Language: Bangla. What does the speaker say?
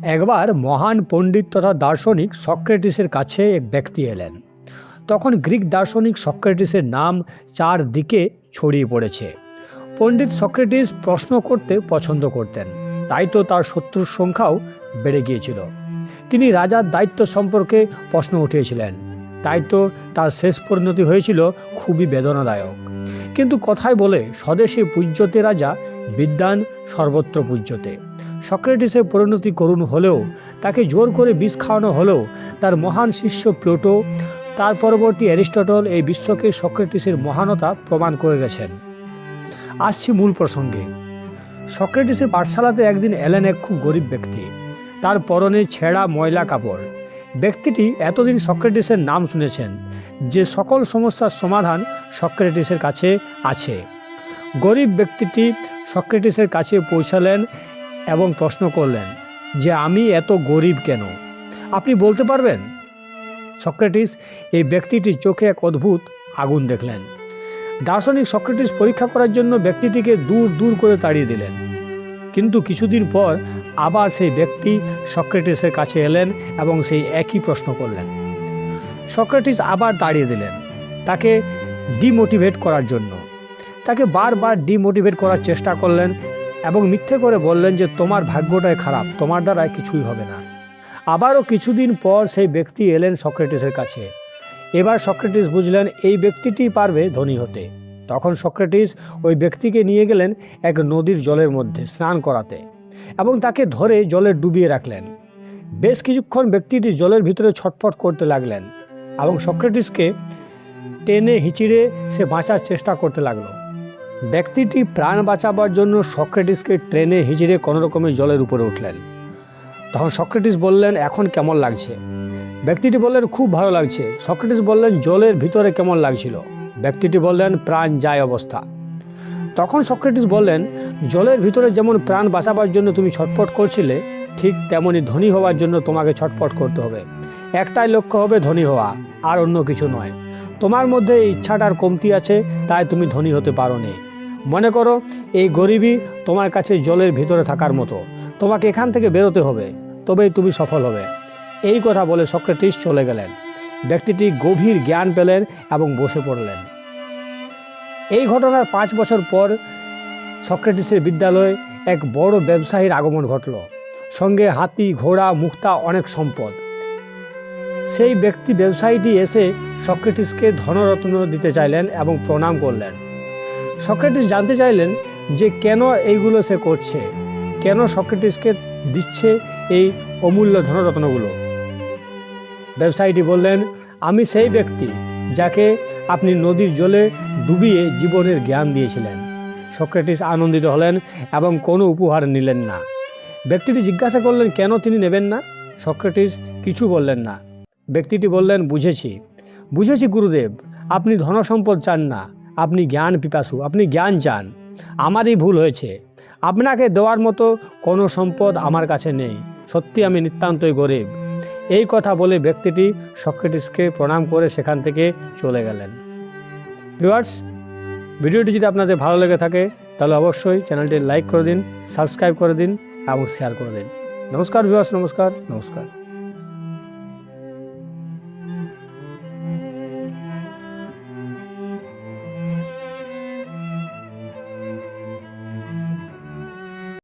একবার মহান পণ্ডিত তথা দার্শনিক সক্রেটিসের কাছে এক ব্যক্তি এলেন। তখন গ্রিক দার্শনিক সক্রেটিসের নাম চারদিকে ছড়িয়ে পড়েছে। পণ্ডিত সক্রেটিস প্রশ্ন করতে পছন্দ করতেন, তাই তো তার শত্রুর সংখ্যাও বেড়ে গিয়েছিল। তিনি রাজার দায়িত্ব সম্পর্কে প্রশ্ন উঠিয়েছিলেন, তাই তো তার শেষ পরিণতি হয়েছিল খুবই বেদনাদায়ক। কিন্তু কথায় বলে, স্বদেশে পূজ্যতে রাজা, বিদ্বান সর্বত্র পূজ্যতে। সক্রেটিসের পরিণতি করুণ হলেও, তাকে জোর করে বিষ খাওয়ানো হলেও, তার মহান শিষ্য প্লেটো, তার পরবর্তী অ্যারিস্টটল এই বিশ্বকে সক্রেটিসের মহানতা প্রমাণ করে গেছেন। আসছি মূল প্রসঙ্গে। সক্রেটিসের পাঠশালাতে একদিন এলেন এক খুব গরিব ব্যক্তি। তার পরনে ছেঁড়া ময়লা কাপড়। ব্যক্তিটি এতদিন সক্রেটিসের নাম শুনেছেন, যে সকল সমস্যার সমাধান সক্রেটিসের কাছে আছে। গরিব ব্যক্তিটি সক্রেটিসের কাছে পৌঁছালেন এবং প্রশ্ন করলেন যে, আমি এত গরিব কেন? আপনি বলতে পারবেন? সক্রেটিস এই ব্যক্তিটির চোখে এক অদ্ভুত আগুন দেখলেন। দার্শনিক সক্রেটিস পরীক্ষা করার জন্য ব্যক্তিটিকে দূর দূর করে তাড়িয়ে দিলেন। কিন্তু কিছুদিন পর আবার সেই ব্যক্তি সক্রেটিসের কাছে এলেন এবং সেই একই প্রশ্ন করলেন। সক্রেটিস আবার তাড়িয়ে দিলেন, তাকে ডিমোটিভেট করার জন্য। তাকে বারবার ডিমোটিভেট করার চেষ্টা করলেন এবং মিথ্যে করে বললেন যে, তোমার ভাগ্যটাই খারাপ, তোমার দ্বারা কিছুই হবে না। আবারও কিছুদিন পর সেই ব্যক্তি এলেন সক্রেটিসের কাছে। এবার সক্রেটিস বুঝলেন এই ব্যক্তিটি পারবে ধনী হতে। তখন সক্রেটিস ওই ব্যক্তিকে নিয়ে গেলেন এক নদীর জলের মধ্যে স্নান করাতে এবং তাকে ধরে জলে ডুবিয়ে রাখলেন। বেশ কিছুক্ষণ ব্যক্তিটি জলের ভিতরে ছটফট করতে লাগলেন এবং সক্রেটিসকে টেনে হিঁচড়ে সে বাঁচার চেষ্টা করতে লাগলো। ব্যক্তিটি প্রাণ বাঁচাবার জন্য সক্রেটিসকে ট্রেনে হিঁচড়ে কোনোরকমে জলের উপরে উঠলেন। তখন সক্রেটিস বললেন, এখন কেমন লাগছে? ব্যক্তিটি বললেন, খুব ভালো লাগছে। সক্রেটিস বললেন, জলের ভিতরে কেমন লাগছিল? ব্যক্তিটি বললেন, প্রাণ যায় অবস্থা। তখন সক্রেটিস বললেন, জলের ভিতরে যেমন প্রাণ বাঁচাবার জন্য তুমি ছটফট করছিলে, ঠিক তেমনি ধনী হওয়ার জন্য তোমাকে ছটফট করতে হবে। একটাই লক্ষ্য হবে ধনী হওয়া, আর অন্য কিছু নয়। তোমার মধ্যে এই ইচ্ছাটার কমতি আছে, তাই তুমি ধনী হতে পারো নি। মনে করো এই গরিবই তোমার কাছে জলের ভিতরে থাকার মতো। তোমাকে এখান থেকে বেরোতে হবে, তবেই তুমি সফল হবে। এই কথা বলে সক্রেটিস চলে গেলেন। ব্যক্তিটি গভীর জ্ঞান পেলেন এবং বসে পড়লেন। এই ঘটনার 5 বছর পর সক্রেটিসের বিদ্যালয়ে এক বড় ব্যবসায়ীর আগমন ঘটল। সঙ্গে হাতি, ঘোড়া, মুক্তা, অনেক সম্পদ। সেই ব্যবসায়ীটি এসে সক্রেটিসকে ধনরত্ন দিতে চাইলেন এবং প্রণাম করলেন। সক্রেটিস জানতে চাইলেন যে কেন এইগুলো সে করছে, কেন সক্রেটিসকে দিচ্ছে এই অমূল্য ধনরত্নগুলো। ব্যবসায়ীটি বললেন, আমি সেই ব্যক্তি যাকে আপনি নদীর জলে ডুবিয়ে জীবনের জ্ঞান দিয়েছিলেন। সক্রেটিস আনন্দিত হলেন এবং কোনো উপহার নিলেন না। ব্যক্তিটি জিজ্ঞাসা করলেন, কেন তিনি নেবেন না? সক্রেটিস কিছু বললেন না। ব্যক্তিটি বললেন, বুঝেছি গুরুদেব, আপনি ধনসম্পদ চান না, আপনি জ্ঞান পিপাসু, আপনি জ্ঞান চান। আমারই ভুল হয়েছে, আপনাকে দেওয়ার মতো কোনো সম্পদ আমার কাছে নেই। সত্যি আমি নিতান্তই গরিব। এই কথা বলে ব্যক্তিটি সক্রেটিসকে প্রণাম করে সেখান থেকে চলে গেলেন। ভিউয়ার্স, ভিডিওটি যদি আপনাদের ভালো লেগে থাকে তাহলে অবশ্যই চ্যানেলটি লাইক করে দিন, সাবস্ক্রাইব করে দিন এবং শেয়ার করে দিন। নমস্কার ভিউয়ার্স, নমস্কার।